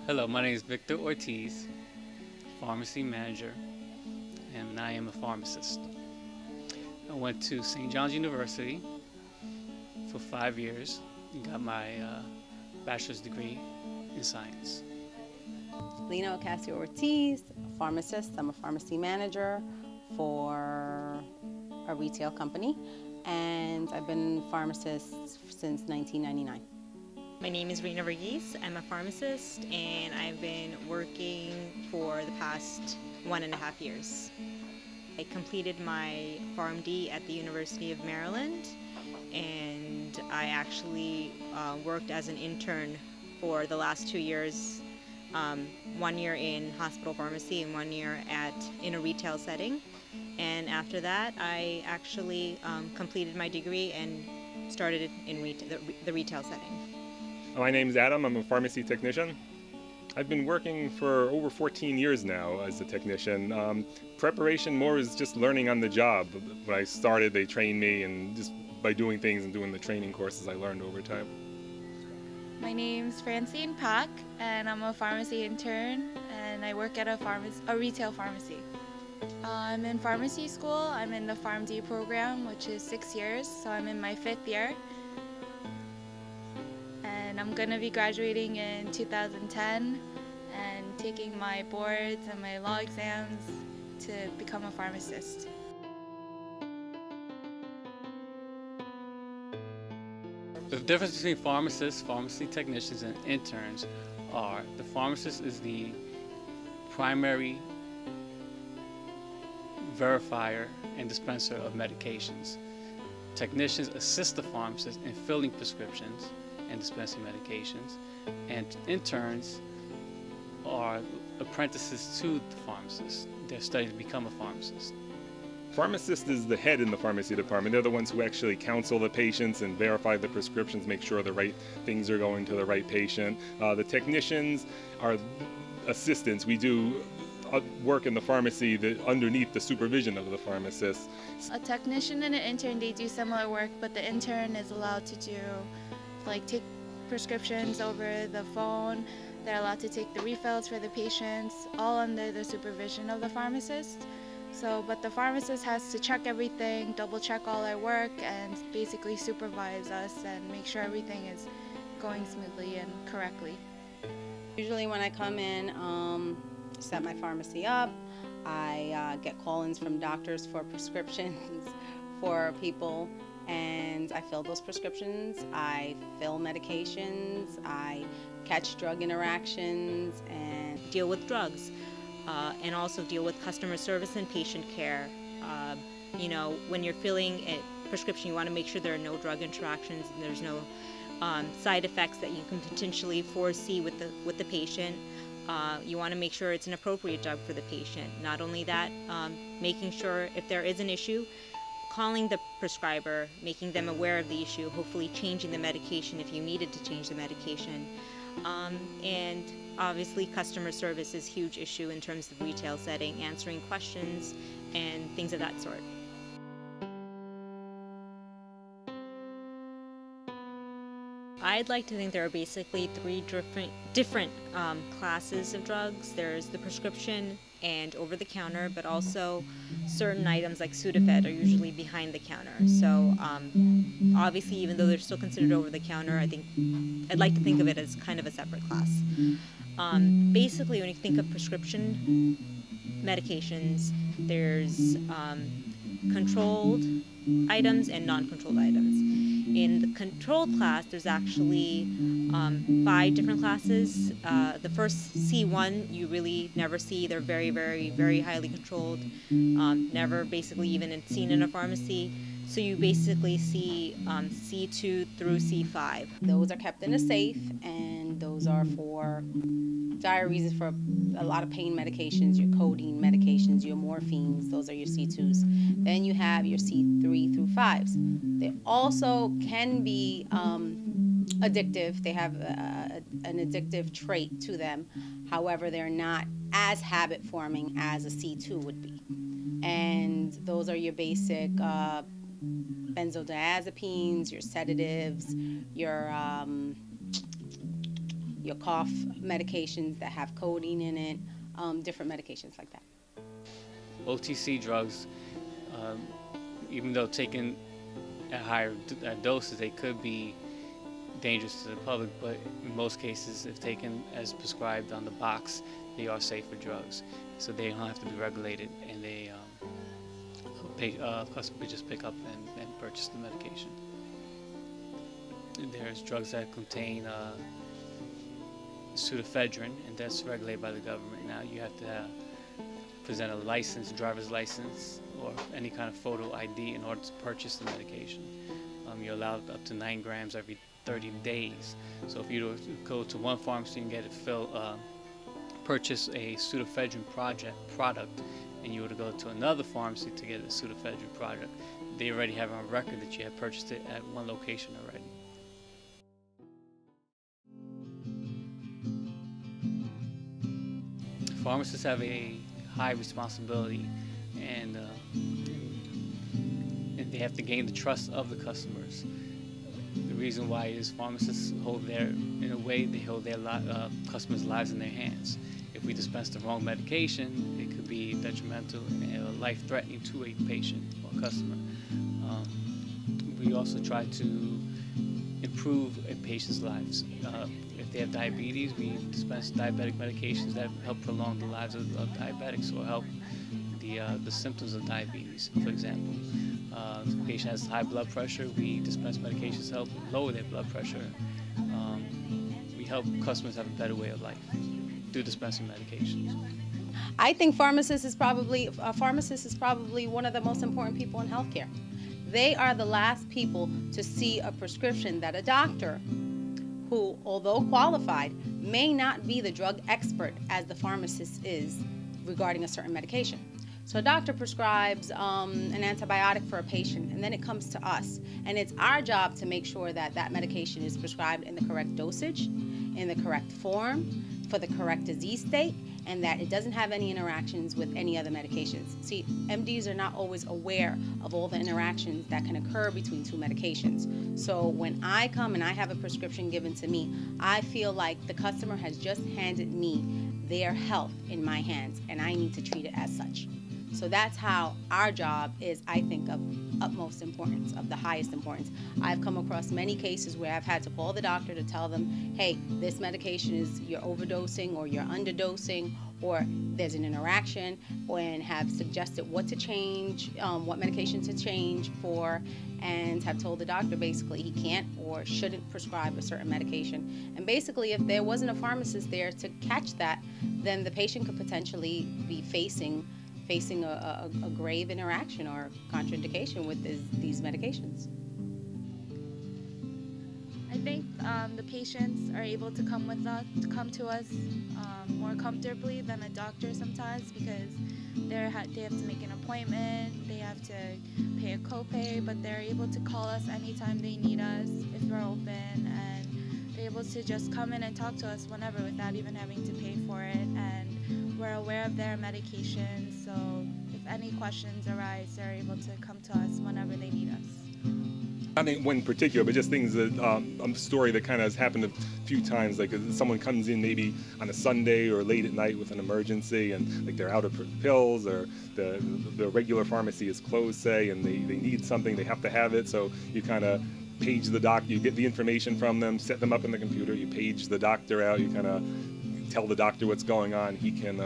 Hello, my name is Victor Ortiz, pharmacy manager, and I am a pharmacist. I went to St. John's University for 5 years and got my bachelor's degree in science. Lena Ocasio-Ortiz, a pharmacist. I'm a pharmacy manager for a retail company, and I've been a pharmacist since 1999. My name is Rena Verghese. I'm a pharmacist and I've been working for the past 1.5 years. I completed my PharmD at the University of Maryland, and I actually worked as an intern for the last 2 years, 1 year in hospital pharmacy and 1 year in a retail setting. And after that, I actually completed my degree and started in the retail setting. My name's Adam. I'm a pharmacy technician. I've been working for over 14 years now as a technician. Preparation more is just learning on the job. When I started, they trained me, and just by doing things and doing the training courses, I learned over time. My name's Francine Pak, and I'm a pharmacy intern, and I work at a retail pharmacy. I'm in pharmacy school. I'm in the PharmD program, which is 6 years, so I'm in my 5th year. And I'm going to be graduating in 2010 and taking my boards and my law exams to become a pharmacist. The difference between pharmacists, pharmacy technicians, and interns are the pharmacist is the primary verifier and dispenser of medications. Technicians assist the pharmacist in filling prescriptions and dispensing medications, and interns are apprentices to the pharmacist. They're studying to become a pharmacist. Pharmacist is the head in the pharmacy department. They're the ones who actually counsel the patients and verify the prescriptions, make sure the right things are going to the right patient. The technicians are assistants. We do work in the pharmacy underneath the supervision of the pharmacist. A technician and an intern, they do similar work, but the intern is allowed to do, take prescriptions over the phone. They're allowed to take the refills for the patients, all under the supervision of the pharmacist. But the pharmacist has to check everything, double check all our work, and basically supervise us and make sure everything is going smoothly and correctly. Usually when I come in, set my pharmacy up, I get call-ins from doctors for prescriptions for people, and I fill those prescriptions. I fill medications, I catch drug interactions, and Deal with drugs, and also deal with customer service and patient care. When you're filling a prescription, you want to make sure there are no drug interactions and there's no side effects that you can potentially foresee with the patient. You want to make sure it's an appropriate drug for the patient. Not only that, making sure if there is an issue, calling the prescriber, making them aware of the issue, hopefully changing the medication if you needed to change the medication. And obviously customer service is a huge issue in terms of retail setting, answering questions and things of that sort. I'd like to think there are basically 3 different classes of drugs. There's the prescription and over-the-counter, but also certain items like Sudafed are usually behind the counter. So obviously, even though they're still considered over-the-counter, I'd like to think of it as kind of a separate class. Basically, when you think of prescription medications, there's controlled items and non-controlled items. In the controlled class, there's actually 5 different classes. The first C1 you really never see. They're very, very, very highly controlled, never basically even seen in a pharmacy. So you basically see C2 through C5. those are kept in a safe, and those are for dire reasons, for a lot of pain medications, your codeine medications, your morphines. Those are your C2s. Then you have your C3 through 5s. They also can be addictive. They have an addictive trait to them. However, they're not as habit forming as a C2 would be. And those are your basic benzodiazepines, your sedatives, your your cough medications that have codeine in it, different medications like that. OTC drugs, even though taken at higher doses, they could be dangerous to the public, but in most cases, if taken as prescribed on the box, they are safer drugs. So they don't have to be regulated, and they customers just pick up and purchase the medication. And there's drugs that contain pseudoephedrine, and that's regulated by the government. Now you have to present a license, driver's license, or any kind of photo ID in order to purchase the medication. You're allowed up to 9 grams every 30 days. So if you go to one pharmacy and get it purchase a pseudoephedrine product, and you were to go to another pharmacy to get a pseudoephedrine product, they already have on record that you have purchased it at one location already. Pharmacists have a high responsibility, and they have to gain the trust of the customers. The reason why is pharmacists hold in a way, they hold their customers' lives in their hands. If we dispense the wrong medication, it could be detrimental and life-threatening to a patient or customer. We also try to improve a patient's lives. If they have diabetes, we dispense diabetic medications that help prolong the lives of diabetics or help the symptoms of diabetes, for example. If a patient has high blood pressure, we dispense medications to help lower their blood pressure. We help customers have a better way of life through dispensing medications. I think pharmacist is probably one of the most important people in healthcare. They are the last people to see a prescription that a doctor, who, although qualified, may not be the drug expert as the pharmacist is regarding a certain medication. So a doctor prescribes an antibiotic for a patient, and then it comes to us. And it's our job to make sure that that medication is prescribed in the correct dosage, in the correct form, for the correct disease state, and that it doesn't have any interactions with any other medications. See, MDs are not always aware of all the interactions that can occur between two medications. So when I come and I have a prescription given to me, I feel like the customer has just handed me their health in my hands, and I need to treat it as such. So that's how our job is, I think, of utmost importance, of the highest importance. I've come across many cases where I've had to call the doctor to tell them, hey, this medication is, you're overdosing or you're underdosing, or there's an interaction, and have suggested what to change, what medication to change for, and have told the doctor basically he can't or shouldn't prescribe a certain medication. And basically, if there wasn't a pharmacist there to catch that, then the patient could potentially be facing a grave interaction or contraindication with these medications. I think the patients are able to come to us more comfortably than a doctor sometimes, because they have to make an appointment, they have to pay a copay, but they're able to call us anytime they need us if we're open, and they're able to just come in and talk to us whenever without even having to pay for it. And we're aware of their medications, so if any questions arise, they're able to come to us whenever they need us. Not one particular, but just things that, a story that kind of has happened a few times, like someone comes in maybe on a Sunday or late at night with an emergency, and like they're out of pills, or the regular pharmacy is closed, say, and they need something, they have to have it, so you kind of page the doctor, you get the information from them, set them up in the computer, you page the doctor out, you kind of tell the doctor what's going on, he can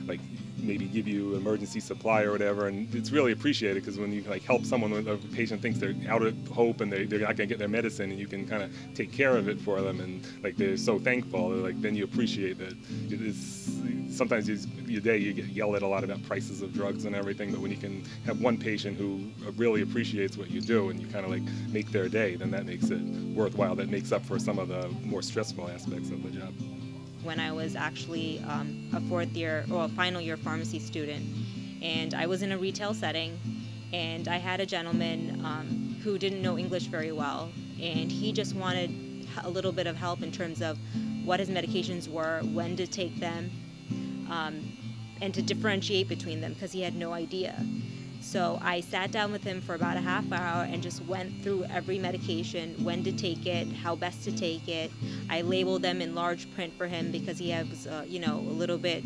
like maybe give you emergency supply or whatever, and it's really appreciated, because when you like help someone, when a patient thinks they're out of hope and they're not going to get their medicine, and you can kind of take care of it for them, and like they're so thankful, like then you appreciate that. It is sometimes your day you get yelled at a lot about prices of drugs and everything, but when you can have one patient who really appreciates what you do and you kind of like make their day, then that makes it worthwhile. That makes up for some of the more stressful aspects of the job. When I was actually a final year pharmacy student, and I was in a retail setting, and I had a gentleman who didn't know English very well, and he just wanted a little bit of help in terms of what his medications were, when to take them, and to differentiate between them, because he had no idea. So I sat down with him for about a half hour and just went through every medication, when to take it, how best to take it. I labeled them in large print for him because he was, a little bit,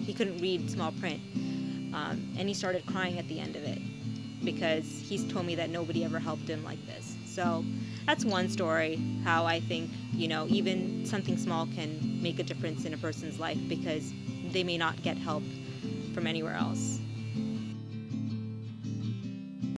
he couldn't read small print. And he started crying at the end of it because he's told me that nobody ever helped him like this. So that's one story, how I think, even something small can make a difference in a person's life because they may not get help from anywhere else.